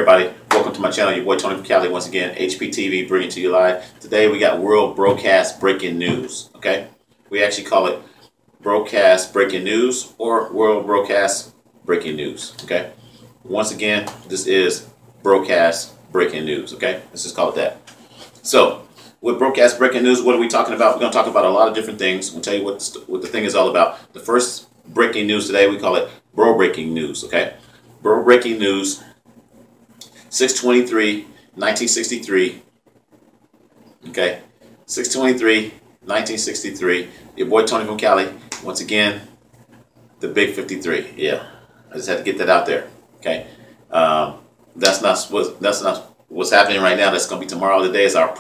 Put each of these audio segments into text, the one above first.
everybody? Welcome to my channel. Your boy Tony from Cali once again. Hptv bringing to you live. Today we got world broadcast breaking news. Okay, we actually call it broadcast breaking news or world broadcast breaking news. Okay, once again, this is broadcast breaking news. Okay, let's just call it that. So with broadcast breaking news, what are we talking about? We're going to talk about a lot of different things. We'll tell you what the thing is all about. The first breaking news today, we call it bro breaking news. Okay, bro breaking news. 6/23, 1963. Okay, 6/23, 1963. Your boy Tony from Cali. Once again, the big 53. Yeah, I just had to get that out there. Okay, that's not what's happening right now. That's gonna be tomorrow. Today is our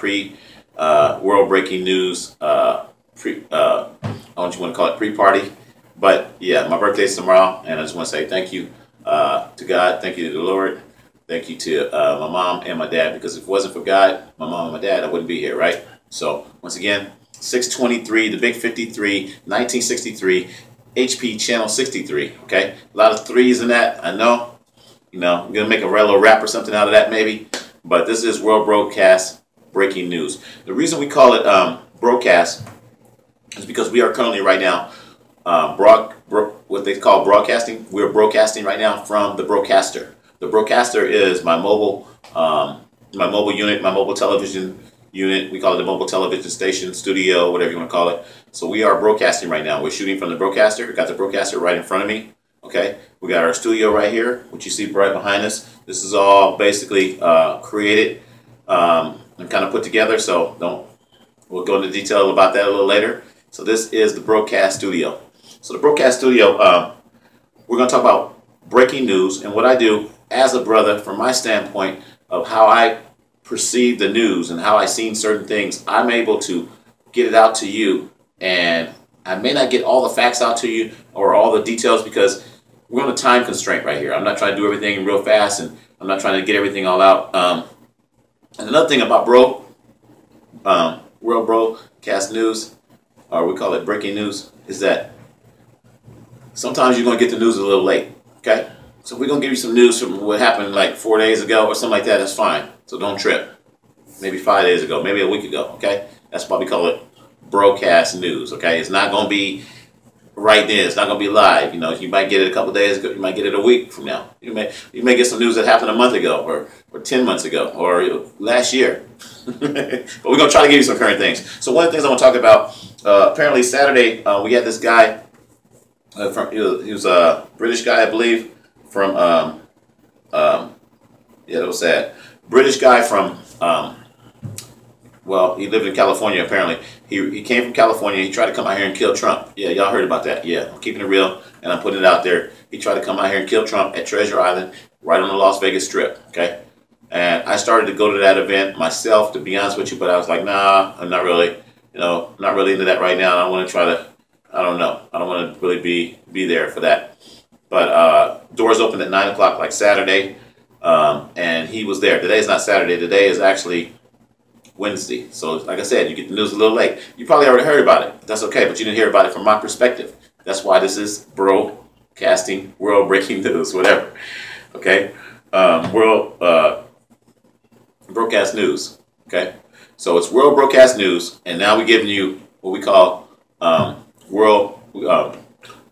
world breaking news. I don't know what you want to call it, pre-party. But yeah, my birthday is tomorrow, and I just want to say thank you to God. Thank you to the Lord. Thank you to my mom and my dad, because if it wasn't for God, my mom and my dad, I wouldn't be here, right? So once again, 6/23, the big 53, 1963, HP channel 63. Okay, a lot of threes in that. I know. You know, I'm gonna make a little rap or something out of that maybe. But this is world broadcast breaking news. The reason we call it broadcast is because we are currently right now what they call broadcasting. We're broadcasting right now from the broadcaster. The broadcaster is my mobile unit, my mobile television unit. We call it the mobile television station, studio, whatever you want to call it. So we are broadcasting right now. We're shooting from the broadcaster. We got the broadcaster right in front of me. Okay, we got our studio right here, which you see right behind us. This is all basically created and kind of put together. So we'll go into detail about that a little later. So this is the broadcast studio. So the broadcast studio, we're going to talk about breaking news and what I do as a brother from my standpoint of how I perceive the news and how I seen certain things. I'm able to get it out to you, and I may not get all the facts out to you or all the details because we're on a time constraint right here. I'm not trying to do everything real fast, and I'm not trying to get everything all out. And another thing about world broadcast news, or we call it breaking news, is that sometimes you're going to get the news a little late. Okay, so we're going to give you some news from what happened like 4 days ago or something like that. That's fine. So don't trip. Maybe 5 days ago, maybe a week ago. Okay, that's why we call it broadcast news. Okay, it's not going to be right then. It's not going to be live. You know, you might get it a couple days ago. You might get it a week from now. You may get some news that happened a month ago or 10 months ago or last year. But we're going to try to give you some current things. So one of the things I want to talk about, apparently Saturday, we had this guy, he was a British guy, I believe, from, yeah, that was sad. British guy from, well, he lived in California, apparently. He came from California. He tried to come out here and kill Trump. Yeah, y'all heard about that. Yeah, I'm keeping it real, and I'm putting it out there. He tried to come out here and kill Trump at Treasure Island, right on the Las Vegas Strip, okay? And I started to go to that event myself, to be honest with you, but I was like, nah, I'm not really, you know, not really into that right now. I don't want to try to, I don't know. I don't want to really be there for that. But doors opened at 9 o'clock like Saturday, and he was there. Today's not Saturday. Today is actually Wednesday. So like I said, you get the news a little late. You probably already heard about it. That's okay, but you didn't hear about it from my perspective. That's why this is broadcasting, world breaking news, whatever. Okay, world broadcast news. Okay, so it's world broadcast news, and now we're giving you what we call world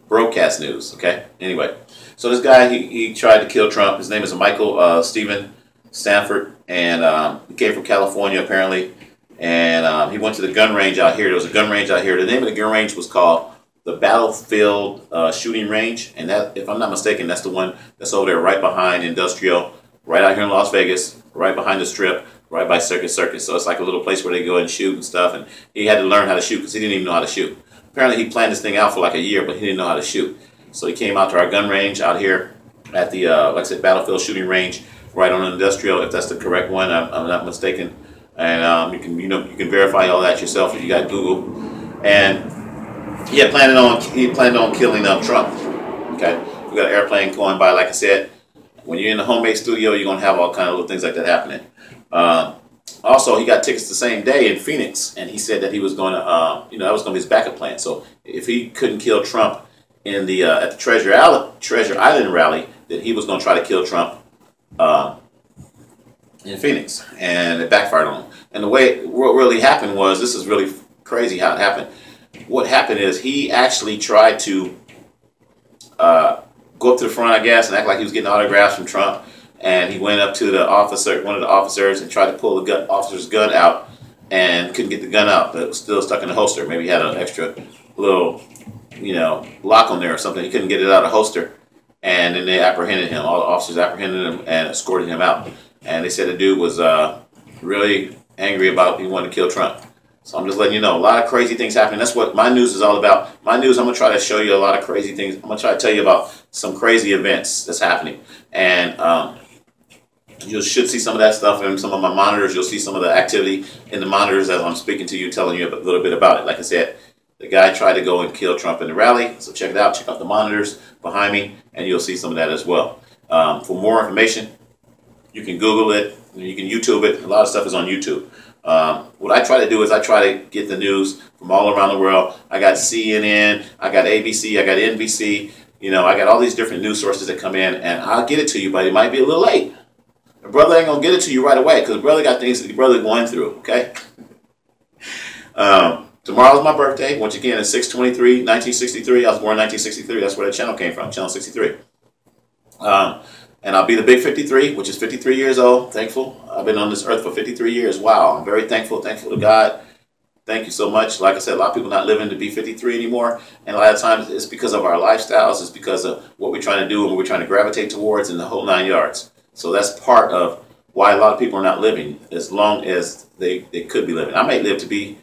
broadcast news. Okay, anyway, so this guy, he tried to kill Trump. His name is Michael Stephen Stanford, and he came from California apparently, and he went to the gun range out here. There was a gun range out here. The name of the gun range was called the Battlefield Shooting Range, and that, if I'm not mistaken, that's the one that's over there right behind Industrial, right out here in Las Vegas, right behind the Strip, right by Circus. So it's like a little place where they go and shoot and stuff, and he had to learn how to shoot because he didn't even know how to shoot. Apparently he planned this thing out for like a year, but he didn't know how to shoot. So he came out to our gun range out here at the, like I said, Battlefield Shooting Range, right on Industrial, if that's the correct one, I'm not mistaken. And you can verify all that yourself if you got Google. And he planned on killing Trump. Okay, we got an airplane going by. Like I said, when you're in the homemade studio, you're gonna have all kind of little things like that happening. Also, he got tickets the same day in Phoenix, and he said that he was going to, you know, that was going to be his backup plan. So if he couldn't kill Trump in the at the Treasure Island rally, that he was going to try to kill Trump in Phoenix, and it backfired on him. And what really happened was, this is really crazy how it happened. What happened is he actually tried to go up to the front, I guess, and act like he was getting autographs from Trump. And he went up to the officer, one of the officers, and tried to pull the officer's gun out, and couldn't get the gun out. But it was still stuck in the holster. Maybe he had an extra little, lock on there or something. He couldn't get it out of the holster. And then they apprehended him. All the officers apprehended him and escorted him out. And they said the dude was really angry about he wanted to kill Trump. So I'm just letting you know, a lot of crazy things happening. That's what my news is all about. My news, I'm going to try to show you a lot of crazy things. I'm going to try to tell you about some crazy events that's happening. And you should see some of that stuff in some of my monitors. You'll see some of the activity in the monitors as I'm speaking to you, telling you a little bit about it. Like I said, the guy tried to go and kill Trump in the rally. So check it out. Check out the monitors behind me, and you'll see some of that as well. For more information, you can Google it. You can YouTube it. A lot of stuff is on YouTube. What I try to do is I try to get the news from all around the world. I got CNN, I got ABC, I got NBC. I got all these different news sources that come in, and I'll get it to you, but it might be a little late. The brother ain't gonna get it to you right away, because the brother got things that the brother going through. Okay. Tomorrow's my birthday. Once again, it's 6/23, 1963. I was born in 1963. That's where the channel came from, channel 63. And I'll be the big 53, which is 53 years old. Thankful. I've been on this earth for 53 years. Wow. I'm very thankful. Thankful to God. Thank you so much. Like I said, a lot of people not living to be 53 anymore. And a lot of times it's because of our lifestyles. It's because of what we're trying to do and what we're trying to gravitate towards in the whole 9 yards. So that's part of why a lot of people are not living as long as they could be living. I may live to be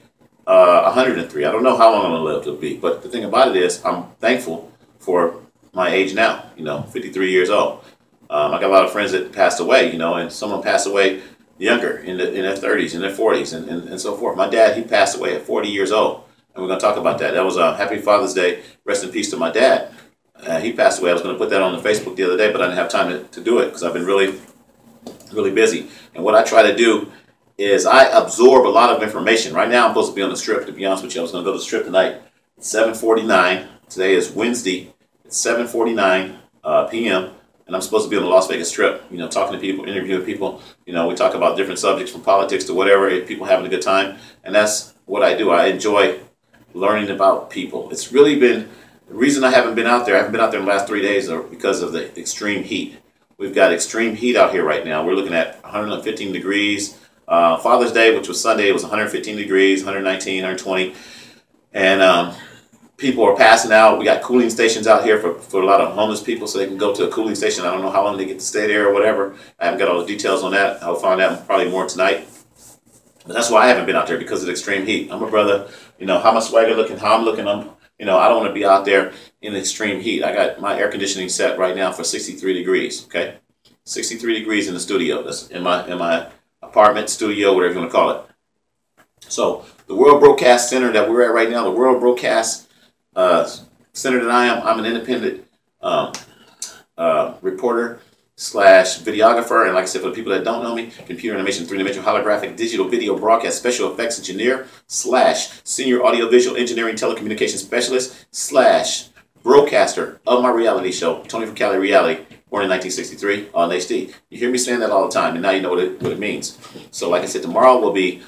103. I don't know how long I'm going to live to be. But the thing about it is I'm thankful for my age now, 53 years old. I got a lot of friends that passed away, and someone passed away younger, in their 30s, in their 40s, and so forth. My dad, he passed away at 40 years old, and we're going to talk about that. That was a happy Father's Day. Rest in peace to my dad. He passed away. I was going to put that on the Facebook the other day, but I didn't have time to do it because I've been really, really busy. And what I try to do is I absorb a lot of information. Right now, I'm supposed to be on the Strip, to be honest with you. I was going to go to the Strip tonight at 7:49. Today is Wednesday. It's 7:49 p.m. And I'm supposed to be on the Las Vegas Strip, talking to people, interviewing people. We talk about different subjects from politics to whatever, people having a good time. And that's what I do. I enjoy learning about people. It's really been, the reason I haven't been out there in the last 3 days are because of the extreme heat. We've got extreme heat out here right now. We're looking at 115 degrees. Father's Day, which was Sunday, it was 115 degrees, 119, 120. And people are passing out. We got cooling stations out here for a lot of homeless people so they can go to a cooling station. I don't know how long they get to stay there or whatever. I haven't got all the details on that. I'll find out probably more tonight. But that's why I haven't been out there, because of the extreme heat. I'm a brother, how my swagger looking, how I'm looking, I don't want to be out there in extreme heat. I got my air conditioning set right now for 63 degrees, okay? 63 degrees in the studio. That's in my apartment, studio, whatever you want to call it. So the World Broadcast Center that we're at right now, the World Broadcast Center that I am, I'm an independent reporter / videographer, and like I said, for the people that don't know me, computer animation, three-dimensional holographic digital video broadcast special effects engineer / senior audiovisual engineering telecommunications specialist / broadcaster of my reality show, Tony from Cali Reality, born in 1963 on HD. You hear me saying that all the time, and now you know what it means. So like I said, tomorrow will be,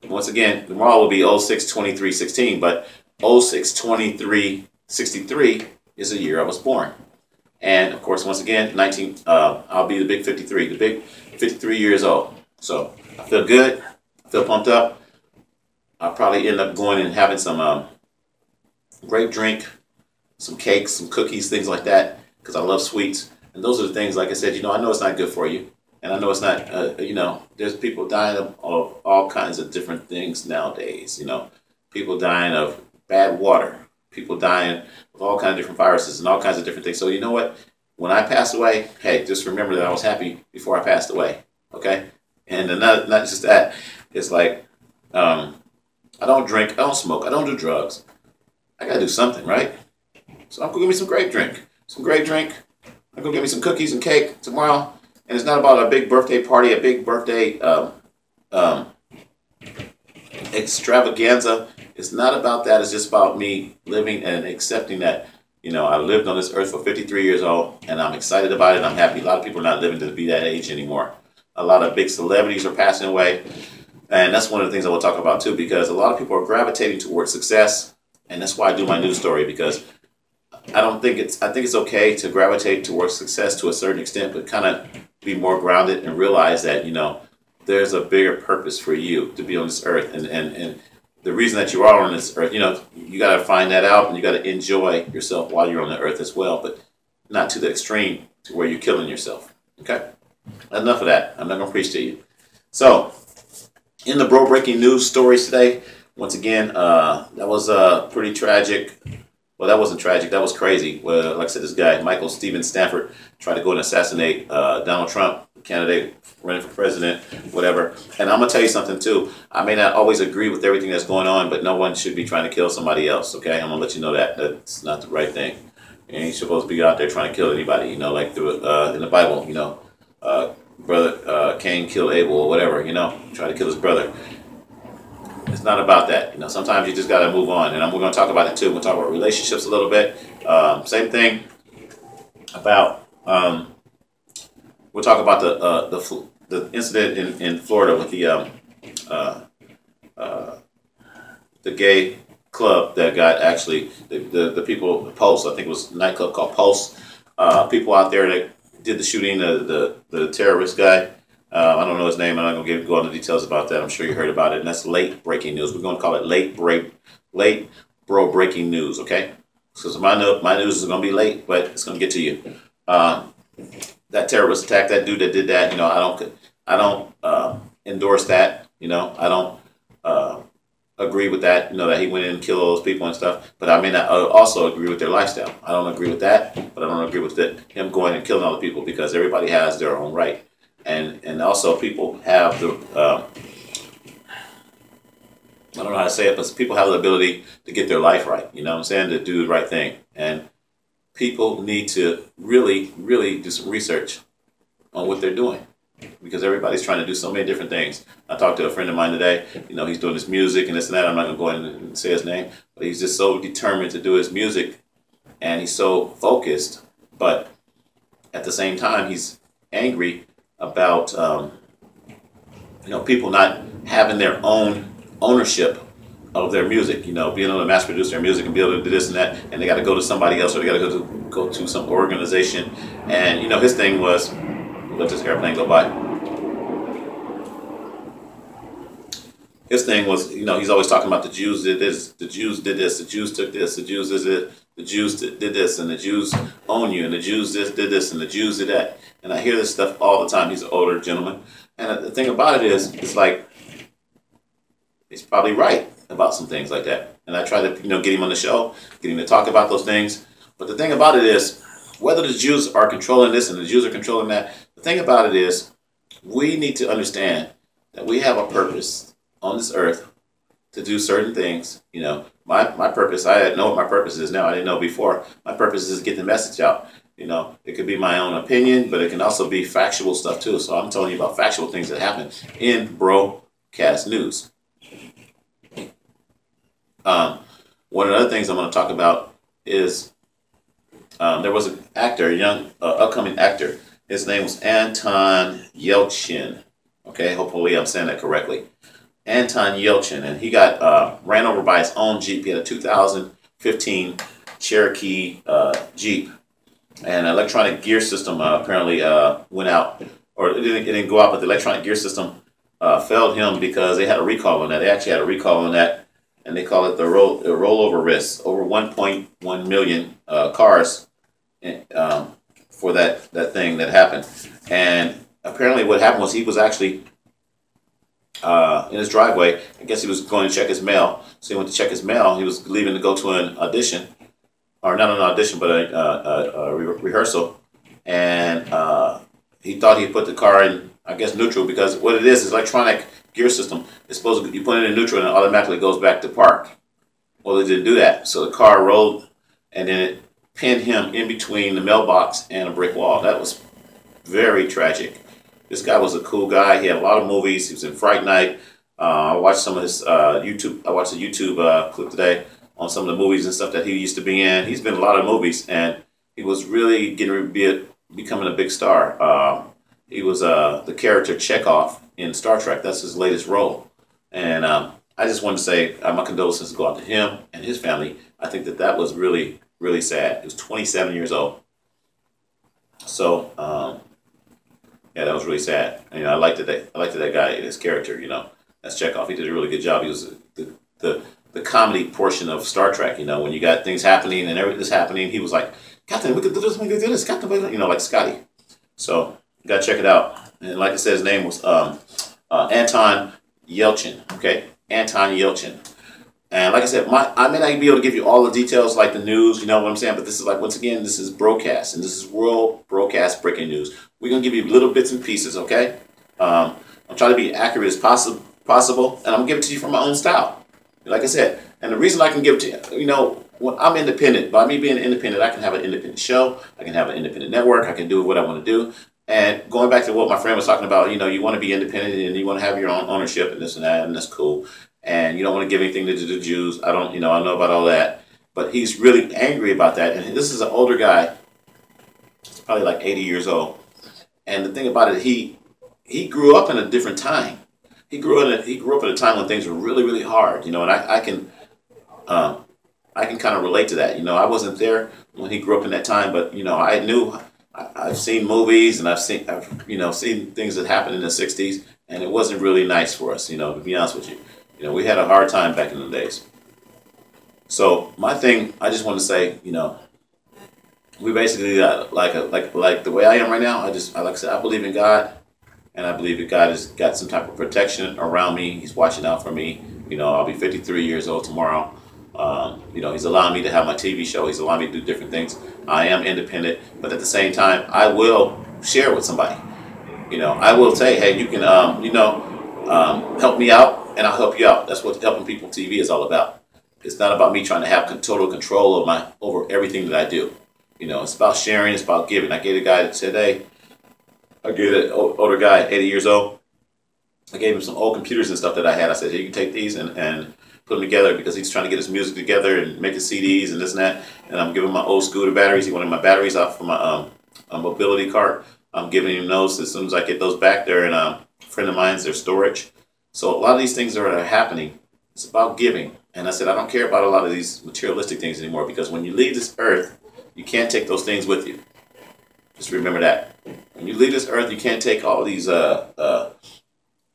once again, tomorrow will be 06/23/16, but 06/23/63 is the year I was born. And of course, once again, I'll be the big 53, the big 53 years old. So I feel good, I feel pumped up. I'll probably end up going and having some grape drink, some cakes, some cookies, things like that, because I love sweets. And those are the things, like I said, I know it's not good for you. And I know it's not, there's people dying of all kinds of different things nowadays. People dying of bad water, people dying of all kinds of different viruses and all kinds of different things. So you know what? When I pass away, hey, just remember that I was happy before I passed away, okay? And not just that, it's like, I don't drink, I don't smoke, I don't do drugs. I gotta do something, right? So I'm gonna give me some grape drink. I'm gonna get me some cookies and cake tomorrow. And it's not about a big birthday party, a big birthday extravaganza. It's not about that. It's just about me living and accepting that, I lived on this earth for 53 years old, and I'm excited about it. I'm happy. A lot of people are not living to be that age anymore. A lot of big celebrities are passing away. And that's one of the things I will talk about too, because a lot of people are gravitating towards success. And that's why I do my news story, because I think it's okay to gravitate towards success to a certain extent, but kind of be more grounded and realize that, you know, there's a bigger purpose for you to be on this earth. And the reason that you are on this earth, you know, you got to find that out, and you got to enjoy yourself while you're on the earth as well, but not to the extreme to where you're killing yourself. Okay? Enough of that. I'm not going to preach to you. So, in the bro breaking news stories today, once again, that was pretty tragic. Well, that wasn't tragic. That was crazy. Well, like I said, this guy, Michael Steven Stanford, tried to go and assassinate Donald Trump, candidate running for president, whatever. And I'm going to tell you something, too. I may not always agree with everything that's going on, but no one should be trying to kill somebody else, okay? I'm going to let you know that. That's not the right thing. You ain't supposed to be out there trying to kill anybody, you know, like through in the Bible, you know. Brother Cain killed Abel or whatever, you know, try to kill his brother. It's not about that. You know, sometimes you just got to move on. And we're going to talk about it too. We'll talk about relationships a little bit. Same thing about, we'll talk about the incident in Florida with the gay club that got actually, the people, Pulse, I think it was a nightclub called Pulse. People out there that did the shooting, the terrorist guy. I don't know his name. I'm not going to go into details about that. I'm sure you heard about it. And that's late breaking news. We're going to call it late bro breaking news, okay? Because my news is going to be late, but it's going to get to you. That terrorist attack, that dude that did that, you know, I don't endorse that. You know, I don't agree with that, you know, that he went in and killed all those people and stuff. But I may not also agree with their lifestyle. I don't agree with that, but I don't agree with him going and killing all the people, because everybody has their own right. And also people have the, I don't know how to say it, but people have the ability to get their life right, you know what I'm saying, to do the right thing. And people need to really, really do some research on what they're doing, because everybody's trying to do so many different things. I talked to a friend of mine today, you know, he's doing his music and this and that. I'm not going to go in and say his name, but he's just so determined to do his music, and he's so focused, but at the same time, he's angry about, you know, people not having their own ownership of their music, you know, being able to mass produce their music and be able to do this and that, and they got to go to somebody else, or they got to go to some organization. And, you know, his thing was, let this airplane go by. His thing was, you know, he's always talking about the Jews did this, the Jews did this, the Jews took this, the Jews did it, the Jews did this, and the Jews own you, and the Jews did this, and the Jews did that. And I hear this stuff all the time. He's an older gentleman. And the thing about it is, it's like, he's probably right about some things like that. And I try to, you know, get him on the show, get him to talk about those things. But the thing about it is, whether the Jews are controlling this and the Jews are controlling that, the thing about it is, we need to understand that we have a purpose on this earth to do certain things. You know, my purpose, I know what my purpose is now. I didn't know before. My purpose is to get the message out. You know, it could be my own opinion, but it can also be factual stuff too. So I'm telling you about factual things that happen in broadcast news. One of the other things I'm going to talk about is there was an actor, a young upcoming actor. His name was Anton Yelchin. Okay, hopefully I'm saying that correctly. Anton Yelchin, and he got ran over by his own Jeep. He had a 2015 Cherokee Jeep, and electronic gear system apparently went out, or it didn't go out, but the electronic gear system failed him because they had a recall on that. They actually had a recall on that, and they call it the rollover risk. Over 1.1 million cars for that thing that happened. And apparently what happened was he was actually in his driveway. I guess he was going to check his mail. So he went to check his mail. He was leaving to go to an audition, or not an audition, but a rehearsal. And he thought he put the car in, I guess, neutral, because what it is electronic gear system. It's supposed to, you put it in neutral and it automatically goes back to park. Well, it didn't do that. So the car rolled, and then it pinned him in between the mailbox and a brick wall. That was very tragic. This guy was a cool guy. He had a lot of movies. He was in Fright Night. I watched some of his YouTube. I watched a YouTube clip today on some of the movies and stuff that he used to be in. He's been in a lot of movies, and he was really becoming a big star. He was the character Chekhov in Star Trek. That's his latest role. And I just wanted to say my condolences go out to him and his family. I think that that was really, really sad. He was 27 years old. So, yeah, that was really sad. And, you know, I liked that guy, his character, you know. That's Chekhov. He did a really good job. He was the comedy portion of Star Trek, you know, when you got things happening and everything's happening. He was like, Captain, we could do this, we could do this, Captain, you know, like Scotty. So, you got to check it out. And like I said, his name was Anton Yelchin, okay? Anton Yelchin. And like I said, I may not be able to give you all the details like the news, you know what I'm saying? But this is like, once again, this is broadcast, and this is world broadcast breaking news. We're going to give you little bits and pieces, okay? I'm trying to be accurate as possible, and I'm going to give it to you from my own style. Like I said, and the reason I can give it to you, you know, when I'm independent, by me being independent, I can have an independent show, I can have an independent network, I can do what I want to do. And going back to what my friend was talking about, you know, you want to be independent and you want to have your own ownership and this and that, and that's cool. And you don't want to give anything to the Jews. I don't, you know, I know about all that. But he's really angry about that. And this is an older guy. He's probably like 80 years old. And the thing about it, he grew up in a different time. He grew up in a time when things were really, really hard. You know, and I can kind of relate to that. You know, I wasn't there when he grew up in that time, but you know, I've seen movies and I've seen things that happened in the 60s, and it wasn't really nice for us, you know, to be honest with you. You know, we had a hard time back in the days. So my thing, I just want to say, you know, we basically got like the way I am right now. Like I said, I believe in God, and I believe that God has got some type of protection around me. He's watching out for me. You know, I'll be 53 years old tomorrow. You know, he's allowing me to have my TV show. He's allowing me to do different things. I am independent, but at the same time, I will share with somebody. You know, I will say, hey, you can, help me out, and I'll help you out. That's what Helping People TV is all about. It's not about me trying to have total control of over everything that I do. You know, it's about sharing. It's about giving. I gave a guy today. I gave an older guy, 80 years old. I gave him some old computers and stuff that I had. I said, hey, you can take these and put them together, because he's trying to get his music together and making CDs and this and that. And I'm giving him my old scooter batteries. He wanted my batteries off for my mobility cart. I'm giving him those as soon as I get those back there. And a friend of mine's, their storage. So a lot of these things that are happening, it's about giving. And I said, I don't care about a lot of these materialistic things anymore, because when you leave this earth, you can't take those things with you. Just remember that. When you leave this earth, you can't take all these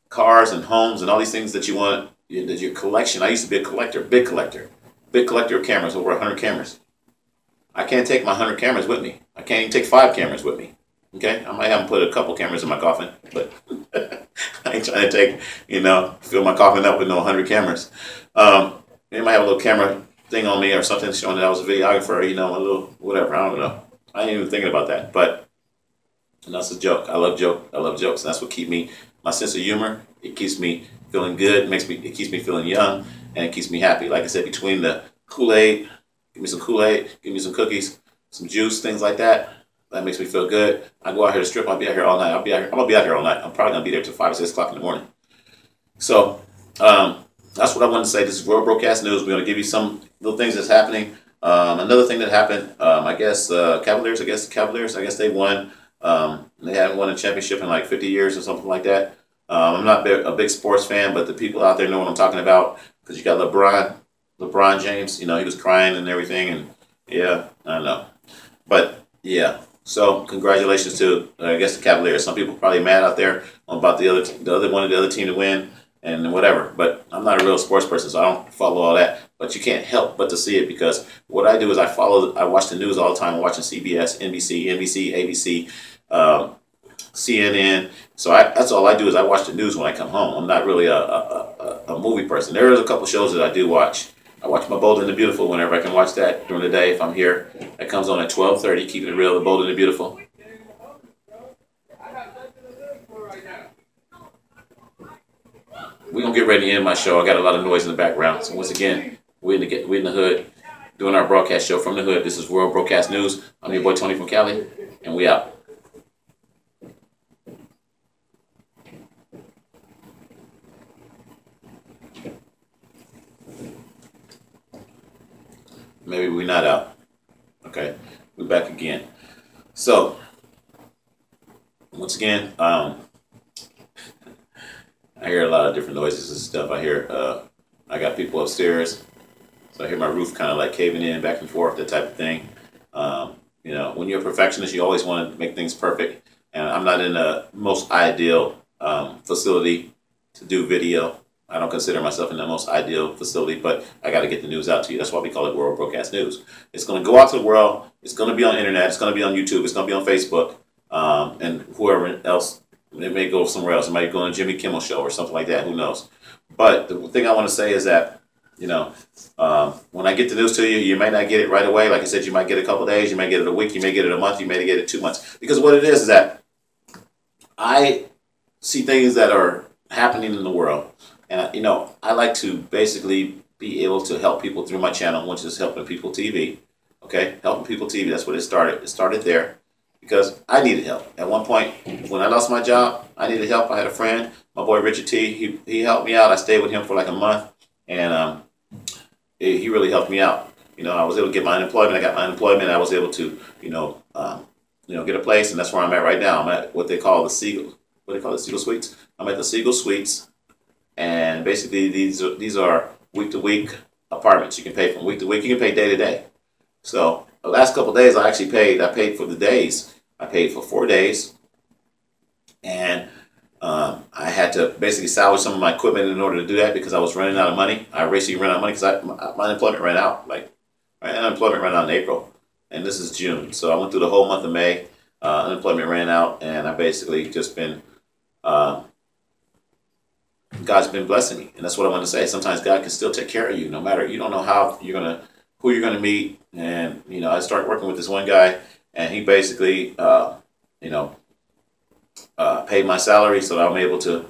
cars and homes and all these things that you want. Your collection. I used to be a collector, big collector of cameras, over 100 cameras. I can't take my 100 cameras with me. I can't even take 5 cameras with me. Okay, I might have them put a couple cameras in my coffin, but I ain't trying to take, you know, fill my coffin up with no 100 cameras. They might have a little camera thing on me or something showing that I was a videographer, you know, a little whatever. I don't know. I ain't even thinking about that, but that's a joke. I love jokes. And that's what keeps me, my sense of humor. It keeps me feeling good. It keeps me feeling young, and it keeps me happy. Like I said, between the Kool-Aid, give me some Kool-Aid, give me some cookies, some juice, things like that. That makes me feel good. I go out here to strip. I'll be out here all night. I'm gonna be out here all night. I'm probably gonna be there till 5 or 6 o'clock in the morning. So that's what I wanted to say. This is World Broadcast News. We're gonna give you some little things that's happening. Another thing that happened, I guess Cavaliers. I guess they won. They haven't won a championship in like 50 years or something like that. I'm not a big sports fan, but the people out there know what I'm talking about, because you got LeBron James. You know, he was crying and everything, and yeah, I don't know, but yeah. So congratulations to I guess the Cavaliers. Some people probably mad out there about the other team to win and whatever. But I'm not a real sports person, so I don't follow all that. But you can't help but to see it, because what I do is I watch the news all the time. I'm watching CBS, NBC, ABC, CNN. So that's all I do is I watch the news when I come home. I'm not really a movie person. There's a couple shows that I do watch. I watch My Bold and the Beautiful whenever I can watch that during the day if I'm here. That comes on at 12:30, Keeping It Real, The Bold and the Beautiful. We're going to get ready to end my show. I got a lot of noise in the background. So once again, we're in the hood doing our broadcast show from the hood. This is World Broadcast News. I'm your boy Tony from Cali, and we out. Maybe we're not out. Okay, we're back again. So, once once again, I hear a lot of different noises and stuff. I hear, I got people upstairs, so I hear my roof kind of like caving in back and forth, that type of thing. You know, when you're a perfectionist, you always want to make things perfect. And I'm not in the most ideal facility to do video. I don't consider myself in the most ideal facility, but I got to get the news out to you. That's why we call it World Broadcast News. It's going to go out to the world. It's going to be on the internet. It's going to be on YouTube. It's going to be on Facebook. And whoever else, it may go somewhere else. It might go on Jimmy Kimmel show or something like that. Who knows? But the thing I want to say is that, you know, when I get the news to you, you may not get it right away. Like I said, you might get it a couple of days. You may get it a week. You may get it a month. You may get it 2 months. Because what it is that I see things that are happening in the world. And, you know, I like to basically be able to help people through my channel, which is Helping People TV. Okay? Helping People TV, that's what it started. It started there because I needed help. At one point, when I lost my job, I needed help. I had a friend, my boy Richard T. He helped me out. I stayed with him for like a month. And he really helped me out. You know, I was able to get my unemployment. I got my unemployment. I was able to, you know, get a place. And that's where I'm at right now. I'm at what they call the Seagull. What they call the Seagull Suites. I'm at the Seagull Suites. And basically, these are week-to-week apartments. You can pay from week to week. You can pay day to day. So the last couple of days, I paid for the days. I paid for 4 days, and I had to basically salvage some of my equipment in order to do that because I was running out of money. I basically ran out of money because my unemployment ran out. Like my unemployment ran out in April, and this is June. So I went through the whole month of May. Unemployment ran out, and I basically just been. God's been blessing me, and that's what I want to say. Sometimes God can still take care of you, no matter, you don't know who you're gonna meet. And you know, I started working with this one guy, and he basically, paid my salary so that I'm able to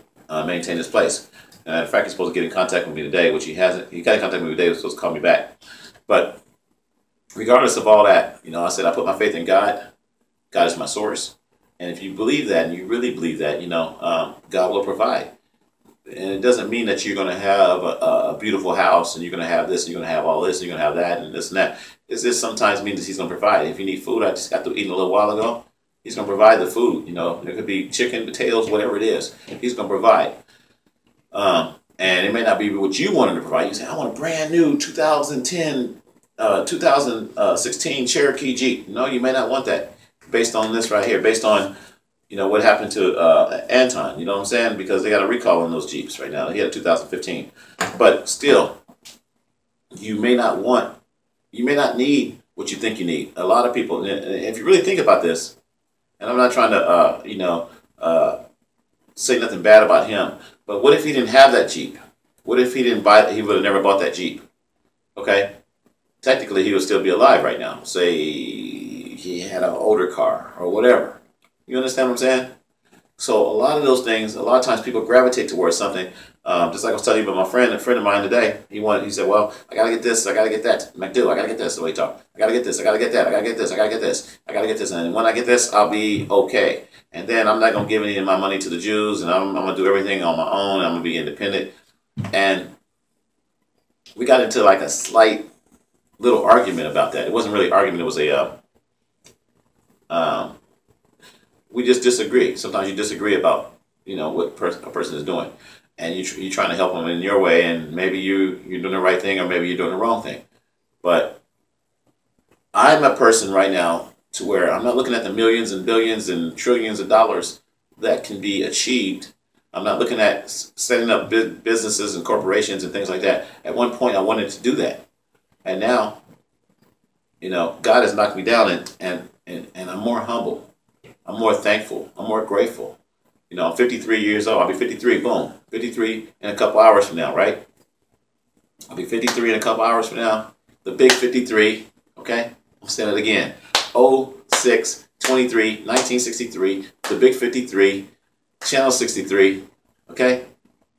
maintain this place. And in fact, he's supposed to get in contact with me today, which he hasn't. He got in contact with me today. He was supposed to call me back, but regardless of all that, you know, I said I put my faith in God. God is my source, and if you believe that, and you really believe that, you know, God will provide. And it doesn't mean that you're going to have a beautiful house and you're going to have this and you're going to have all this and you're going to have that and this and that. It just sometimes means that he's going to provide. If you need food, I just got to eat a little while ago. He's going to provide the food. You know, there could be chicken, potatoes, whatever it is. He's going to provide. And it may not be what you wanted to provide. You say, I want a brand new 2016 Cherokee Jeep. No, you may not want that based on this right here, based on, you know, what happened to Anton, you know what I'm saying? Because they got a recall on those Jeeps right now. He had a 2015. But still, you may not need what you think you need. A lot of people, and if you really think about this, and I'm not trying to, say nothing bad about him, but what if he didn't have that Jeep? What if he didn't buy it? He would have never bought that Jeep. Okay? Technically, he would still be alive right now. Say he had an older car or whatever. You understand what I'm saying? So a lot of those things, a lot of times people gravitate towards something. Just like I was telling you about a friend of mine today. He said, well, I got to get this, I got to get that. I'm like, dude, I got to get this, the way he talked. I got to get this, I got to get that, I got to get this, I got to get this, I got to get this. And when I get this, I'll be okay. And then I'm not going to give any of my money to the Jews, and I'm going to do everything on my own. I'm going to be independent. And we got into like a slight little argument about that. It wasn't really an argument. It was we just disagree. Sometimes you disagree about, you know, what a person is doing, and you're trying to help them in your way, and maybe you're doing the right thing, or maybe you're doing the wrong thing. But I'm a person right now to where I'm not looking at the millions and billions and trillions of dollars that can be achieved. I'm not looking at setting up businesses and corporations and things like that. At one point, I wanted to do that, and now, you know, God has knocked me down, and I'm more humble. I'm more thankful. I'm more grateful. You know, I'm 53 years old. I'll be 53, boom. 53 in a couple hours from now, right? I'll be 53 in a couple hours from now. The big 53, okay? I'll say it again. 06-23, 1963, the big 53, channel 63, okay?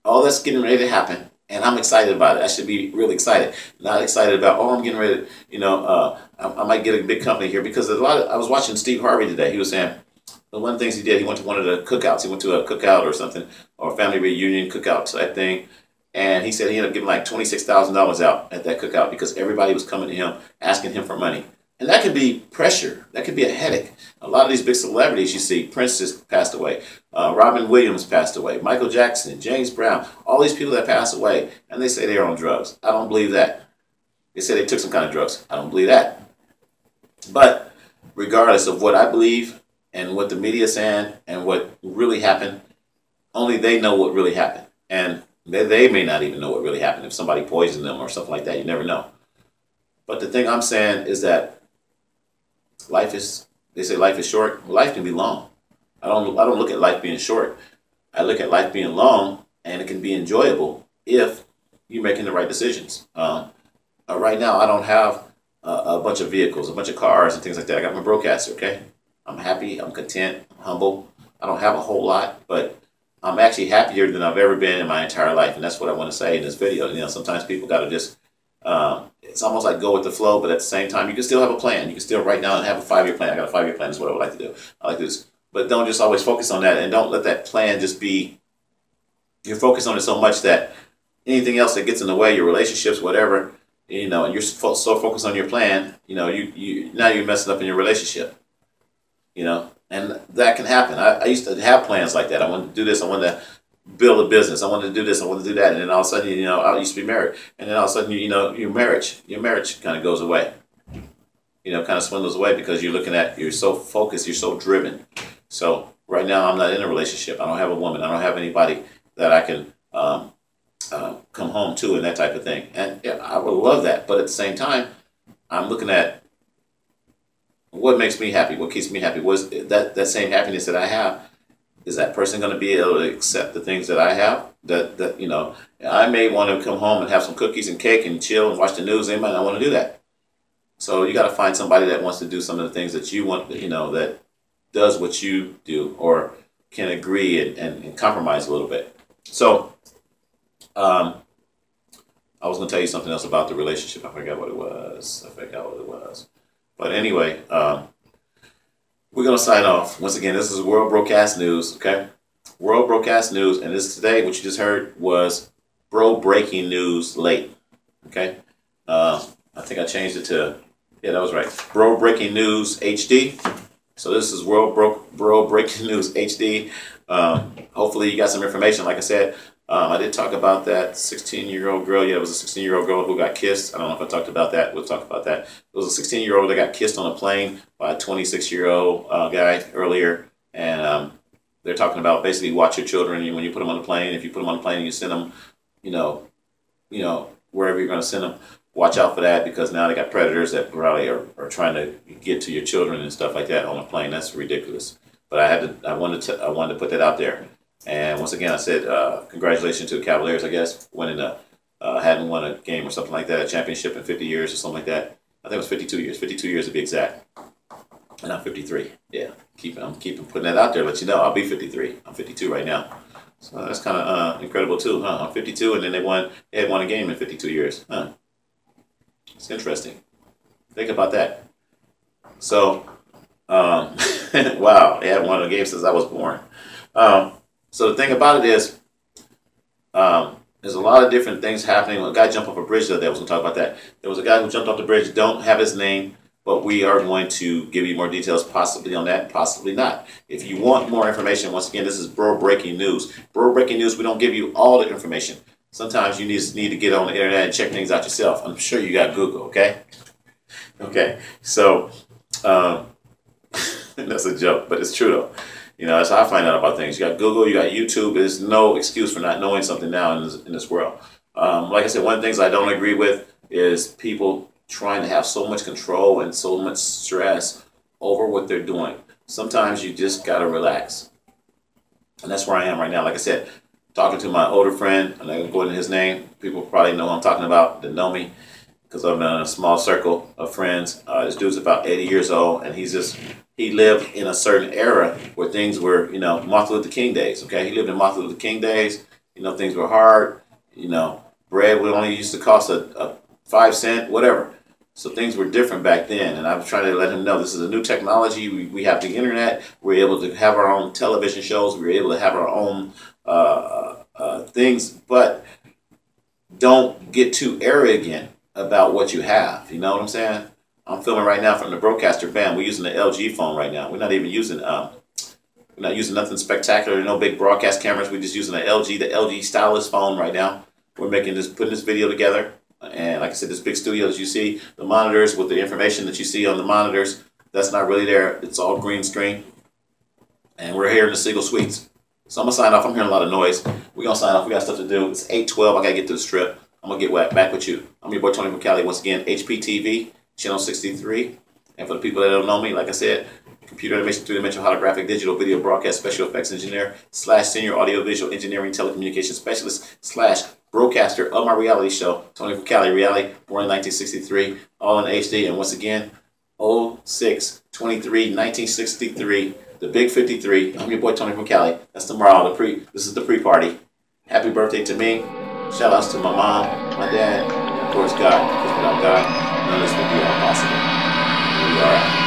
All that's getting ready to happen, and I'm excited about it. I should be really excited. Not excited about, oh, I'm getting ready to, you know, I might get a big company here, because I was watching Steve Harvey today. He was saying, one of the things he did, he went to one of the cookouts. He went to a cookout or something, or a family reunion cookout type thing. And he said he ended up giving like $26,000 out at that cookout because everybody was coming to him, asking him for money. And that could be pressure. That could be a headache. A lot of these big celebrities you see, Prince just passed away. Robin Williams passed away. Michael Jackson, James Brown, all these people that passed away, and they say they're on drugs. I don't believe that. They say they took some kind of drugs. I don't believe that. But regardless of what I believe and what the media is saying and what really happened, only they know what really happened. And they may not even know what really happened. If somebody poisoned them or something like that, you never know. But the thing I'm saying is that they say life is short. Well, life can be long. I don't look at life being short. I look at life being long, and it can be enjoyable if you're making the right decisions. Right now, I don't have a bunch of vehicles, a bunch of cars and things like that. I got my Broadcaster, okay? I'm happy, I'm content, I'm humble. I don't have a whole lot, but I'm actually happier than I've ever been in my entire life, and that's what I want to say in this video. You know, sometimes people got to just, it's almost like go with the flow, but at the same time, you can still have a plan. You can still right now have a 5-year plan. I got a 5-year plan is what I would like to do. I like this. But don't just always focus on that, and don't let that plan just be, you're focused on it so much that anything else that gets in the way, your relationships, whatever, you know, and you're so focused on your plan, you know, now you're messing up in your relationship, you know, and that can happen. I used to have plans like that. I wanted to do this. I wanted to build a business. I wanted to do this. I wanted to do that. And then all of a sudden, you know, I used to be married. And then all of a sudden, you know, your marriage kind of goes away, you know, kind of swindles away because you're looking at, you're so focused, you're so driven. So right now I'm not in a relationship. I don't have a woman. I don't have anybody that I can come home to and that type of thing. And yeah, I would love that. But at the same time, I'm looking at what makes me happy, what keeps me happy. Was that same happiness that I have, is that person going to be able to accept the things that I have? That you know, I may want to come home and have some cookies and cake and chill and watch the news. They might not want to do that. So you got to find somebody that wants to do some of the things that you want, you know, that does what you do or can agree and compromise a little bit. So I was going to tell you something else about the relationship. I forgot what it was. But anyway, we're going to sign off. Once again, this is World Broadcast News, okay? World Broadcast News, and this today, what you just heard was Bro Breaking News Late, okay? I think I changed it to, yeah, that was right. Bro Breaking News HD. So this is World Bro Breaking News HD. Hopefully you got some information. Like I said, I did talk about that 16-year-old girl. Yeah, it was a 16-year-old girl who got kissed. I don't know if I talked about that. We'll talk about that. It was a 16-year-old that got kissed on a plane by a 26-year-old guy earlier. And they're talking about basically watch your children when you put them on the plane. If you put them on the plane and you send them, you know, wherever you're going to send them, watch out for that, because now they got predators that probably are trying to get to your children and stuff like that on a plane. That's ridiculous. But I wanted to put that out there. And once again, I said congratulations to the Cavaliers, I guess, winning hadn't won a game or something like that, a championship in 50 years or something like that. I think it was 52 years. 52 years to be exact. And I'm 53. Yeah, I'm keeping putting that out there. Let you know, I'll be 53. I'm 52 right now. So that's kind of incredible too, huh? I'm 52, and then they had won a game in 52 years, huh? It's interesting. Think about that. So, wow, they hadn't won a game since I was born. So the thing about it is, there's a lot of different things happening. A guy jumped off a bridge the other day. I was going to talk about that. There was a guy who jumped off the bridge. Don't have his name, but we are going to give you more details possibly on that, possibly not. If you want more information, once again, this is Bro Breaking News. Bro Breaking News, we don't give you all the information. Sometimes you need to get on the internet and check things out yourself. I'm sure you got Google, okay? Okay, so that's a joke, but it's true though. You know, that's how I find out about things. You got Google, you got YouTube. There's no excuse for not knowing something now in this world. Like I said, one of the things I don't agree with is people trying to have so much control and so much stress over what they're doing. Sometimes you just got to relax. And that's where I am right now. Like I said, talking to my older friend, I'm not going to go into his name. People probably know who I'm talking about that know me, because I'm in a small circle of friends. This dude's about 80 years old, and he lived in a certain era where things were, you know, Martin Luther King days, okay? He lived in Martin Luther King days. You know, things were hard. You know, bread would only used to cost a 5 cent, whatever. So things were different back then, and I was trying to let him know this is a new technology. We have the internet. We're able to have our own television shows. We're able to have our own things, but don't get too arrogant about what you have. You know what I'm saying? I'm filming right now from the broadcaster. Bam, we're using the LG phone right now. We're not even using we're not using nothing spectacular, no big broadcast cameras. We're just using the LG stylus phone right now. We're putting this video together. And like I said, this big studio that you see, the monitors with the information that you see on the monitors, that's not really there. It's all green screen. And we're here in the Siegel Suites. So I'm going to sign off. I'm hearing a lot of noise. We're going to sign off. We got stuff to do. It's 8:12. I got to get to the strip. I'm going to get back with you. I'm your boy Tony from Cali. Once again, Hptv Ch63. And for the people that don't know me, like I said, computer animation, three-dimensional holographic digital video broadcast special effects engineer / senior audio visual engineering telecommunications specialist / broadcaster of my reality show, Tony from Cali, reality, born in 1963, all in HD. And once again, 06/23/1963, the big 53. I'm your boy Tony from Cali. That's tomorrow. This is the pre-party. Happy birthday to me. Shout outs to my mom, my dad, and of course God. Because without God, none of this would be all possible. We are out.